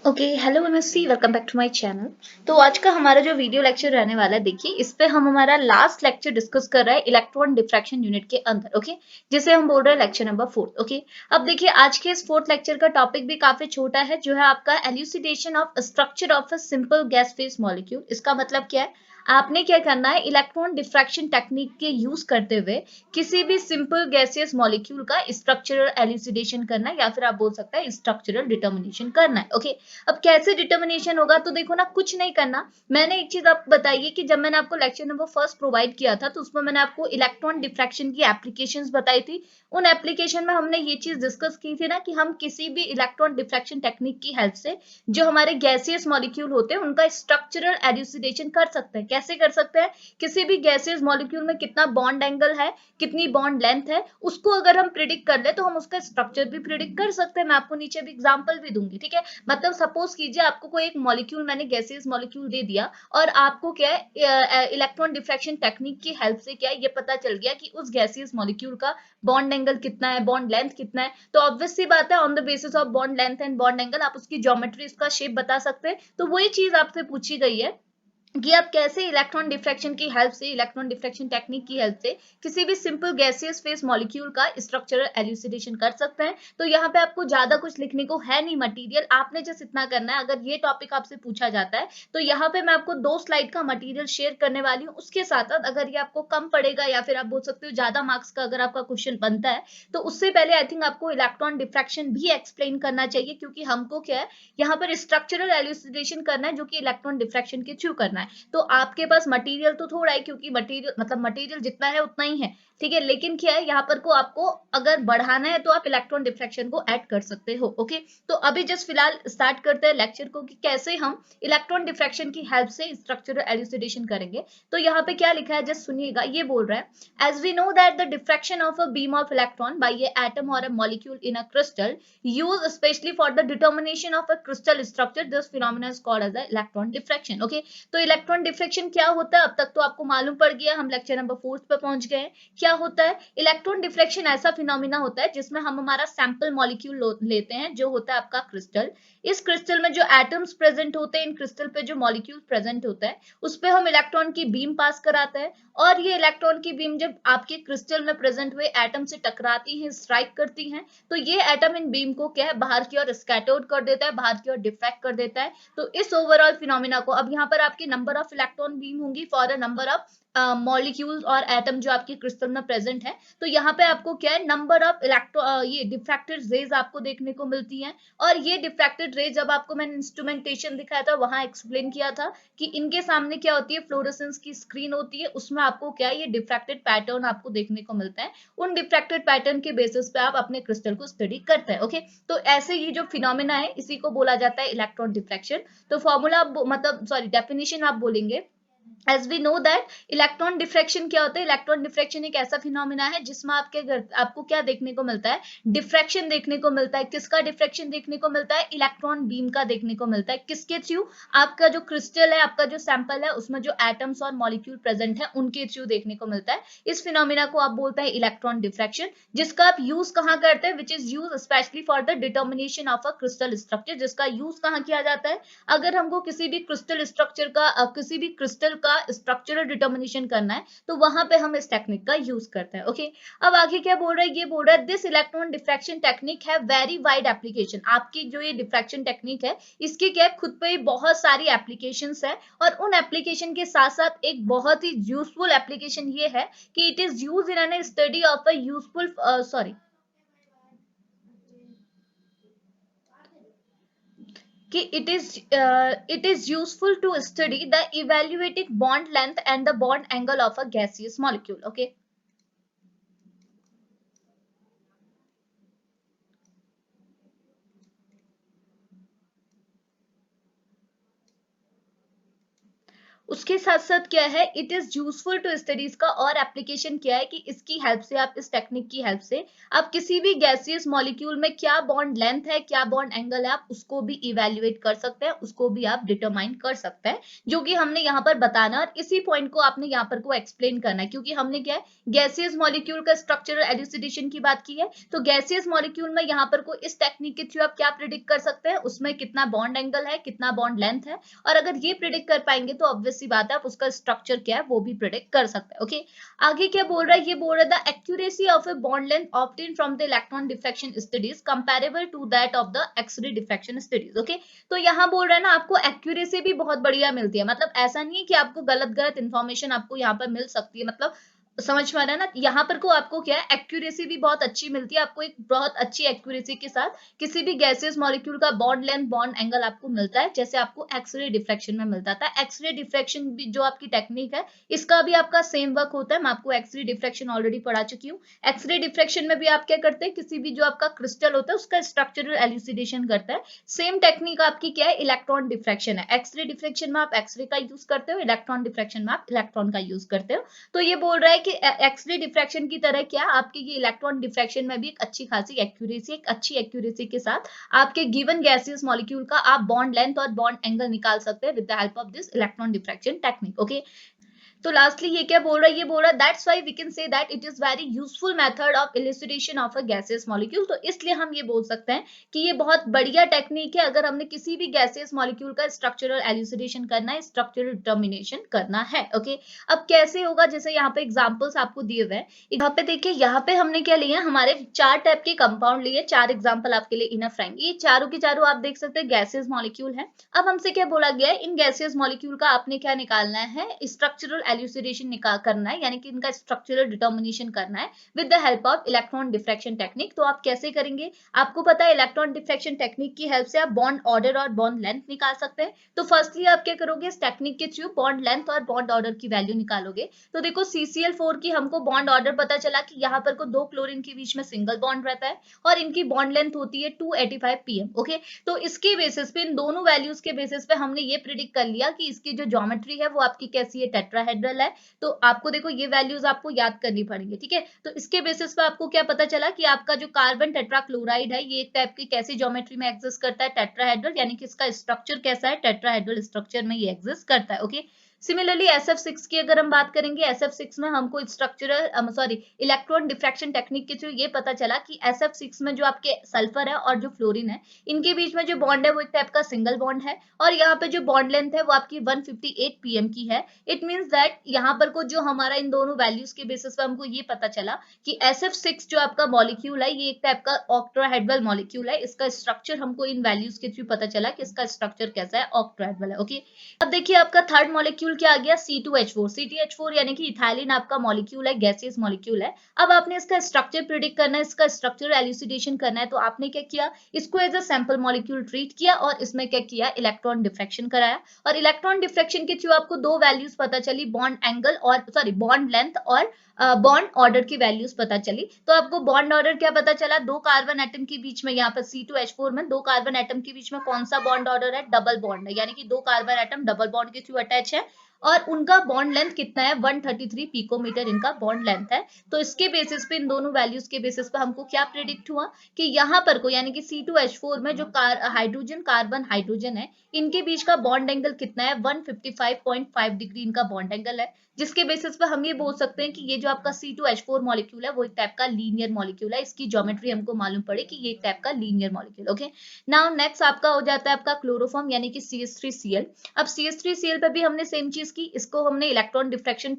Okay hello MSc welcome back to my channel. तो आज का हमारा जो वीडियो लेक्चर रहने वाला है, देखिए इस पे हम हमारा लास्ट लेक्चर डिस्कस कर रहे हैं इलेक्ट्रॉन डिफ्रैक्शन यूनिट के अंदर। ओके, जिसे हम बोल रहे हैं लेक्चर नंबर 4। ओके, अब देखिए आज के इस फोर्थ लेक्चर का टॉपिक भी काफी छोटा है, जो है आपका एल्यूसिडेशन of structure of a simple gas phase molecule. इसका मतलब क्या है, आपने क्या करना है, इलेक्ट्रॉन डिफ्रैक्शन टेक्निक के यूज करते हुए किसी भी सिंपल गैसियस मॉलिक्यूल का स्ट्रक्चरल एल्यूसिडेशन करना है, या फिर आप बोल सकते हैं स्ट्रक्चरल डिटर्मिनेशन करना है। ओके, अब कैसे डिटर्मिनेशन होगा, तो देखो ना, कुछ नहीं करना। मैंने एक चीज आप बताइए कि जब मैंने आपको लेक्चर नंबर फर्स्ट प्रोवाइड किया था, तो उसमें मैंने आपको इलेक्ट्रॉन डिफ्रैक्शन की एप्लीकेशंस बताई थी। उन एप्लीकेशन में हमने ये चीज डिस्कस की थी ना, कि हम किसी भी इलेक्ट्रॉन डिफ्रैक्शन टेक्निक की हेल्प से जो हमारे गैसियस मॉलिक्यूल होते हैं उनका स्ट्रक्चरल एल्यूसिडेशन कर सकते हैं। कैसे कर सकते हैं, किसी भी गैसियस मॉलिक्यूल में कितना बॉन्ड एंगल है, कितनी बॉन्ड लेंथ है, उसको अगर हम प्रिडिक्ट कर ले तो हम उसका स्ट्रक्चर भी प्रिडिक्ट कर सकते हैं। मैं आपको नीचे भी एग्जांपल भी दूंगी, ठीक है। मतलब सपोज कीजिए आपको कोई एक मॉलिक्यूल, मैंने गैसियस मॉलिक्यूल दे दिया, और आपको क्या है, इलेक्ट्रॉन डिफ्रैक्शन टेक्निक की हेल्प से क्या है, ये पता चल गया कि उस गैसियस मॉलिक्यूल का बॉन्ड एंगल कितना है, बॉन्ड लेंथ कितना है। तो ऑब्वियस सी बात है, on the basis of bond length and bond angle आप उसकी ज्योमेट्री, उसका शेप बता सकते हैं। तो वही चीज आपसे पूछी गई है कि आप कैसे इलेक्ट्रॉन डिफ्रैक्शन की हेल्प से, इलेक्ट्रॉन डिफ्रैक्शन टेक्निक की हेल्प से किसी भी सिंपल गैसियस फेस मॉलिक्यूल का स्ट्रक्चरल एल्यूसिडेशन कर सकते हैं। तो यहाँ पे आपको ज्यादा कुछ लिखने को है नहीं मटेरियल, आपने जस्ट इतना करना है। अगर ये टॉपिक आपसे पूछा जाता है तो यहाँ पे मैं आपको 2 स्लाइड का मटेरियल शेयर करने वाली हूँ। उसके साथ साथ अगर ये आपको कम पड़ेगा, या फिर आप बोल सकते हो ज्यादा मार्क्स का अगर आपका क्वेश्चन बनता है, तो उससे पहले आई थिंक आपको इलेक्ट्रॉन डिफ्रैक्शन भी एक्सप्लेन करना चाहिए, क्योंकि हमको क्या है, यहाँ पर स्ट्रक्चरल एल्यूसिडेशन करना है, जो कि इलेक्ट्रॉन डिफ्रैक्शन के थ्रू करना है। तो आपके पास मटेरियल तो थोड़ा है, क्योंकि मटेरियल मतलब मटेरियल जितना है उतना ही है, ठीक है। लेकिन क्या है, यहाँ पर को आपको अगर बढ़ाना है तो आप इलेक्ट्रॉन डिफ्रैक्शन को ऐड कर सकते हो। ओके, तो अभी जस्ट फिलहाल स्टार्ट करते हैं लेक्चर को, कि कैसे हम इलेक्ट्रॉन डिफ्रैक्शन की हेल्प से स्ट्रक्चरल एल्यूसिडेशन करेंगे। तो यहाँ पे क्या लिखा है, जस्ट सुनिएगा। ये बोल रहा है, as we know that the diffraction of a beam of electron by a atom और a molecule in a crystal used especially for the determination of a crystal structure, this phenomena is called as the electron diffraction. Okay, तो electron diffraction क्या होता है, अब तक तो आपको मालूम पड़ गया। हम लेक्चर नंबर 4 पे पहुंच गए हैं। क्या होता है, इलेक्ट्रॉन डिफ्रैक्शन ऐसा फिनोमिना होता है जिसमें हम हमारा सैंपल मॉलिक्यूल लेते हैं, जो होता है आपका क्रिस्टल। इस क्रिस्टल में जो एटम्स प्रेजेंट होते हैं, इन क्रिस्टल पे जो मॉलिक्यूल प्रेजेंट होता है, उस पे हम इलेक्ट्रॉन की बीम पास कराते हैं। और ये इलेक्ट्रॉन की बीम जब आपके क्रिस्टल में प्रेजेंट हुए एटम से टकराती है, स्ट्राइक करती है, तो ये एटम इन बीम को क्या है, बाहर की ओर स्कैटर्ड कर देता है, बाहर की ओर डिफ्रैक्ट कर देता है। तो इस ओवरऑल फिनोमिना को, अब यहाँ पर आपकी नंबर ऑफ इलेक्ट्रॉन बीम होंगी for a number of molecules और एटम जो आपके क्रिस्टल में प्रेजेंट है। तो यहाँ पे आपको क्या है, नंबर ऑफ ये डिफ्रैक्टेड रेज आपको देखने को मिलती है। और ये डिफ्रैक्टेड रेज जब आपको मैंने इंस्ट्रूमेंटेशन दिखाया था, वहां एक्सप्लेन किया था कि इनके सामने क्या होती है, फ्लोरोसेंस की स्क्रीन होती है, उसमें आपको क्या है, ये डिफ्रैक्टेड पैटर्न आपको देखने को मिलता है। उन डिफ्रैक्टेड पैटर्न के बेसिस पे आप अपने क्रिस्टल को स्टडी करते हैं। ओके, तो ऐसे ही जो फिनोमिना है, इसी को बोला जाता है इलेक्ट्रॉन डिफ्रैक्शन। तो फॉर्मूला मतलब सॉरी डेफिनेशन आप बोलेंगे, as we know that electron diffraction क्या होता है। इलेक्ट्रॉन डिफ्रैक्शन एक ऐसा फिनोमिना है जिसमें आपको क्या देखने को मिलता है, डिफ्रैक्शन देखने को मिलता है। किसका डिफ्रैक्शन देखने को मिलता है, इलेक्ट्रॉन बीम का देखने को मिलता है। किसके थ्रू, आपका जो क्रिस्टल है, आपका जो सैंपल है, उसमें जो एटम्स और मॉलिक्यूल प्रेजेंट है, उनके थ्रू देखने को मिलता है। इस फिनोमिना को आप बोलते हैं इलेक्ट्रॉन डिफ्रैक्शन, जिसका आप यूज कहाँ करते हैं, which is use specially for the determination of a crystal structure. जिसका यूज कहाँ किया जाता है, अगर हमको किसी भी क्रिस्टल स्ट्रक्चर का किसी भी क्रिस्टल का स्ट्रक्चरल डिटर्मिनेशन करना है, तो वहां पे हम इस टेक्निक का यूज करते हैं। ओके, अब आगे क्या बोल रहा है, ये बोल रहा है दिस इलेक्ट्रॉन डिफ्रैक्शन टेक्निक है वेरी वाइड एप्लीकेशन। आपकी जो ये डिफ्रैक्शन टेक्निक है, इसकी क्या है, खुद पे ही बहुत सारी एप्लीकेशंस है। और उन एप्लीकेशन के साथ साथ एक बहुत ही यूजफुल एप्लीकेशन ये है कि it is use in an study of a useful sorry कि it is useful to study the evaluating bond length and the bond angle of a gaseous molecule. Okay, उसके साथ साथ क्या है, it is useful to studies का और application क्या है कि इसकी हेल्प से, आप इस टेक्निक की हेल्प से आप किसी भी गैसियस मॉलिक्यूल में क्या बॉन्ड लेंथ है, क्या बॉन्ड एंगल है, आप उसको भी इवेल्युएट कर सकते हैं, उसको भी आप डिटरमाइन कर सकते हैं, जो कि हमने यहाँ पर बताना और इसी पॉइंट को आपने यहाँ पर को एक्सप्लेन करना है, क्योंकि हमने क्या है गैसियस मॉलिक्यूल का स्ट्रक्चरल एलुसिडेशन की बात की है। तो गैसियस मॉलिक्यूल में यहाँ पर को इस टेक्निक के थ्रू आप क्या प्रिडिक्ट कर सकते हैं, उसमें कितना बॉन्ड एंगल है, कितना बॉन्ड लेंथ है, और अगर ये प्रिडिक्ट कर पाएंगे तो ऑब्वियस सी बात है आप उसका स्ट्रक्चर क्या है वो भी प्रिडिक्ट कर सकते हैं। ओके, आगे क्या बोल रहा है, ये बोल रहा है the accuracy of a bond length obtain from the electron diffraction studies comparable to that of the X-ray diffraction studies. Okay, तो यहाँ बोल रहा है ना आपको एक्यूरेसी भी बहुत बढ़िया मिलती है, मतलब ऐसा नहीं है कि आपको गलत गलत इंफॉर्मेशन आपको यहाँ पर मिल सकती है, मतलब समझ में आ रहा है ना, यहाँ पर को आपको क्या है एक्यूरेसी भी बहुत अच्छी मिलती है, आपको एक बहुत अच्छी एक्यूरेसी के साथ किसी भी गैसियस मॉलिक्यूल का बॉन्ड लेंथ बॉन्ड एंगल आपको मिलता है, जैसे आपको एक्सरे डिफ्रेक्शन में मिलता था। एक्सरे डिफ्रेक्शन भी जो आपकी टेक्निक है इसका भी आपका सेम वर्क होता है, मैं आपको एक्सरे डिफ्रेक्शन ऑलरेडी पढ़ा चुकी हूँ। एक्सरे डिफ्रेक्शन में भी आप क्या करते हैं, किसी भी जो आपका क्रिस्टल होता है उसका स्ट्रक्चरल एल्यूसिडेशन करता है। सेम टेक्निक आपकी क्या है, इलेक्ट्रॉन डिफ्रेक्शन है। एक्सरे डिफ्रेक्शन में आप एक्सरे का यूज करते हो, इलेक्ट्रॉन डिफ्रेक्शन में आप इलेक्ट्रॉन का यूज करते हो। तो ये बोल रहा है कि एक्सरे डिफ्रैक्शन की तरह क्या आपके ये इलेक्ट्रॉन डिफ्रैक्शन में भी एक अच्छी खासी एक्यूरेसी, एक अच्छी एक्यूरेसी के साथ आपके गिवन गैसियस मॉलिक्यूल का आप बॉन्ड लेंथ और बॉन्ड एंगल निकाल सकते हैं with the help of this electron diffraction technique. Okay, तो लास्टली ये क्या बोल रहा है, ये बोल रहा है that's why we can say that it is very useful method of elucidation of a gaseous molecule. तो इसलिए हम ये बोल सकते हैं कि ये बहुत बढ़िया टेक्निक है अगर हमने किसी भी गैसियस मॉलिक्यूल का स्ट्रक्चरल एल्यूसिडेशन करना है, स्ट्रक्चरल डिटर्मिनेशन करना है। ओके, अब कैसे होगा, जैसे यहाँ पे एग्जांपल्स आपको दिए हुए हैं, यहाँ पे देखिए, यहाँ पे हमने क्या लिया, हमारे 4 टाइप के कंपाउंड लिए, 4 एग्जांपल आपके लिए इनफ रहेंगे। ये चारों के चारों आप देख सकते हैं गैसियस मॉलिक्यूल है। अब हमसे क्या बोला गया है, इन गैसियस मॉलिक्यूल का आपने क्या निकालना है, स्ट्रक्चरल एल्यूसिडेशन निकाल करना है, यानी कि इनका स्ट्रक्चरल डिटर्मिनेशन करना है with the help of electron diffraction technique. तो आप कैसे करेंगे, आपको पता है इलेक्ट्रॉन डिफ्रैक्शन टेक्निक की हेल्प से आप बॉन्ड ऑर्डर और बॉन्ड लेंथ निकाल सकते हैं। तो फर्स्टली आप क्या करोगे, इस टेक्निक के थ्रू बॉन्ड लेंथ और बॉन्ड ऑर्डर की वैल्यू निकालोगे। तो देखो CCl4 की हमको बॉन्ड ऑर्डर पता चला कि यहाँ पर को 2 क्लोरीन के बीच में सिंगल बॉन्ड रहता है और इनकी बॉन्ड लेंथ होती है 285 pm। ओके, तो इसके बेसिस पे, इन दोनों वैल्यूज के बेसिस पे हमने ये प्रिडिक्ट कर लिया कि इसकी जो ज्योमेट्री है वो आपकी कैसी है, टेट्राहेड्रल है। तो आपको देखो ये वैल्यूज आपको याद करनी पड़ेंगी, ठीक है। तो इसके बेसिस पे आपको क्या पता चला कि आपका जो कार्बन टेट्राक्लोराइड है ये एक टाइप की कैसी ज्योमेट्री में एग्जिस्ट करता है, टेट्राहेड्रल, यानी कि इसका स्ट्रक्चर कैसा है, टेट्राहेड्रल स्ट्रक्चर में ये एग्जिस्ट करता है। ओके, सिमिलरली SF6 की अगर हम बात करेंगे, SF6 में हमको स्ट्रक्चरल इलेक्ट्रॉन डिफ्रैक्शन टेक्निक के थ्रू ये पता चला कि SF6 में जो आपके सल्फर है और जो फ्लोरीन है इनके बीच में जो बॉन्ड है वो एक टाइप का सिंगल बॉन्ड है और यहाँ पे जो बॉन्ड लेंथ है वो आपकी 158 pm की है। इट मींस दैट यहाँ पर को जो हमारा इन दोनों वैल्यूज के बेसिस पे हमको ये पता चला कि SF6 जो आपका मॉलिक्यूल है ये एक टाइप का ऑक्टाहेड्रल मॉलिक्यूल है। इसका स्ट्रक्चर हमको इन वैल्यूज के थ्रू पता चला कि इसका स्ट्रक्चर कैसा है, ऑक्टाहेड्रल है। ओके, अब देखिए आपका थर्ड मॉलिक्यूल क्या आ गया, C2H4। C2H4 यानी कि इथाइलिन आपका मॉलिक्यूल है, गैसियस मॉलिक्यूल है। अब आपने इसका स्ट्रक्चर प्रिडिक्ट करना है, इसका स्ट्रक्चर एल्यूसिडेशन करना है, तो आपने क्या किया, इसको as a sample molecule treat किया और इसमें क्या किया, इलेक्ट्रॉन डिफ्रैक्शन कराया। और इलेक्ट्रॉन डिफ्रैक्शन के थ्रू आपको 2 वैल्यूज पता चली, बॉन्ड एंगल और बॉन्ड लेंथ और बॉन्ड ऑर्डर की वैल्यूज पता चली। तो आपको बॉन्ड ऑर्डर क्या पता चला, 2 कार्बन एटम के बीच में, यहाँ पर C2H4 में 2 कार्बन एटम के बीच में कौन सा बॉन्ड ऑर्डर है, डबल बॉन्ड है, यानी कि 2 कार्बन एटम डबल बॉन्ड के थ्रू अटैच है और उनका बॉन्ड लेंथ कितना है, 133 पिकोमीटर इनका बॉन्ड लेंथ है। तो इसके बेसिस पे, इन दोनों वैल्यूज के बेसिस पे हमको क्या प्रेडिक्ट हुआ कि यहाँ पर को, यानी कि C2H4 में जो हाइड्रोजन कार्बन हाइड्रोजन है इनके बीच का बॉन्ड एंगल कितना है, 155.5 डिग्री इनका बॉन्ड एंगल है, जिसके बेसिस पे हम ये बोल सकते हैं कि ये जो आपका C2H4 मॉलिक्यूल है वो एक टाइप का लीनियर मॉलिक्यूल है। इसकी ज्योमेट्री हमको मालूम पड़े कि ये एक टाइप का linear molecule. Okay, now next आपका हो जाता है आपका क्लोरोफॉर्म, यानी कि CH3Cl। अब CH3Cl पे भी हमने सेम चीज की, इसको हमने इलेक्ट्रॉन डिफ्रैक्शन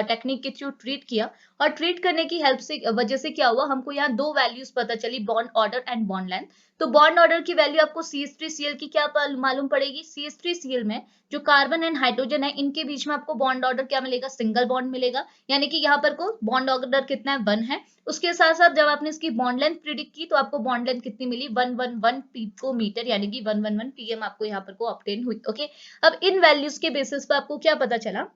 टेक्निक के थ्रू ट्रीट किया और ट्रीट करने की हेल्प से वजह से क्या हुआ, हमको यहाँ 2 वैल्यूज पता चली, bond order and bond length. तो बॉन्ड ऑर्डर की वैल्यू आपको CH3Cl की क्या मालूम पड़ेगी, CH3Cl में जो कार्बन एंड हाइड्रोजन है इनके बीच में आपको बॉन्ड ऑर्डर क्या मिलेगा, सिंगल बॉन्ड मिलेगा, यानी कि यहाँ पर को बॉन्ड ऑर्डर कितना है, 1 है। उसके साथ साथ जब आपने इसकी बॉन्ड लेंथ प्रिडिक्ट की तो आपको बॉन्ड लेंथ कितनी मिली, 111 पिकोमीटर, यानी कि 111 pm आपको यहाँ पर को ऑब्टेन हुई। ओके, अब इन वैल्यूज के बेसिस पे आपको क्या पता चला,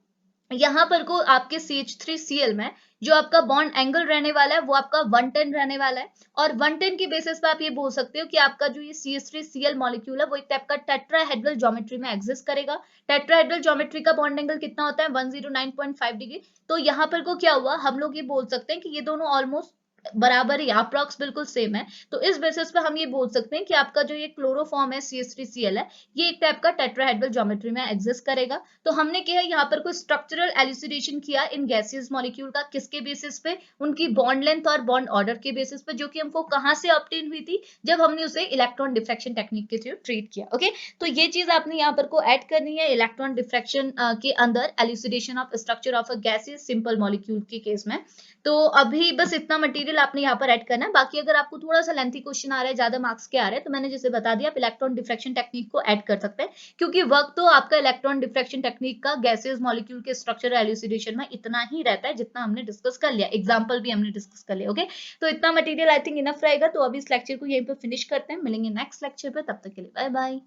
यहाँ पर को आपके CH3Cl में जो आपका बॉन्ड एंगल रहने वाला है वो आपका 110 रहने वाला है, और 110 की बेसिस पे आप ये बोल सकते हो कि आपका जो ये CH3Cl मॉलिक्यूल है वो एक टाइप का टेट्राहेड्रल ज्योमेट्री में एग्जिस्ट करेगा। टेट्राहेड्रल ज्योमेट्री का बॉन्ड एंगल कितना होता है? 109.5 डिग्री। तो यहाँ पर को क्या हुआ, हम लोग ये बोल सकते हैं कि ये दोनों ऑलमोस्ट बराबर ही, अप्रॉक्स बिल्कुल सेम है। तो इस बेसिस पे हम ये बोल सकते हैं कि आपका जो ये क्लोरोफॉर्म है CH3Cl है, ये एक टाइप का टेट्राहेड्रल ज्योमेट्री में एग्जिस्ट करेगा। तो हमने क्या है यहाँ पर कोई स्ट्रक्चरल एल्यूसिडेशन किया इन गैसियस मॉलिक्यूल का, किसके बेसिस पे? उनकी बॉन्ड लेंथ और बॉन्ड ऑर्डर के बेसिस पे, जो कि हमको कहाँ से ऑब्टेन हुई थी? जब हमने उसे इलेक्ट्रॉन डिफ्रैक्शन टेक्निक के थ्रू ट्रीट किया। ओके, तो ये चीज आपने यहाँ पर को ऐड करनी है इलेक्ट्रॉन डिफ्रैक्शन के अंदर, एल्यूसिडेशन of structure of a gaseous simple molecule के केस में। तो अभी बस इतना मटेरियल आपने यहाँ पर ऐड करना है। बाकी अगर आपको थोड़ा सा लेंथी क्वेश्चन आ रहा है, ज्यादा मार्क्स के आ रहे हैं, तो मैंने जैसे बता दिया, आप इलेक्ट्रॉन डिफ्रैक्शन टेक्निक को ऐड कर सकते हैं, क्योंकि वर्क तो आपका इलेक्ट्रॉन डिफ्रैक्शन टेक्निक का गैसेस मॉलिक्यूल के स्ट्रक्चर एल्यूसिडेशन में इतना ही रहता है जितना हमने डिस्कस कर लिया, एग्जाम्पल भी हमने डिस्कस कर लिया। ओके, तो इतना मटेरियल आई थिंक इनफ रहेगा। तो अभी इस लेक्चर को यहीं पर फिनिश करते हैं, मिलेंगे नेक्स्ट लेक्चर पे, तब तक के लिए बाय बाय।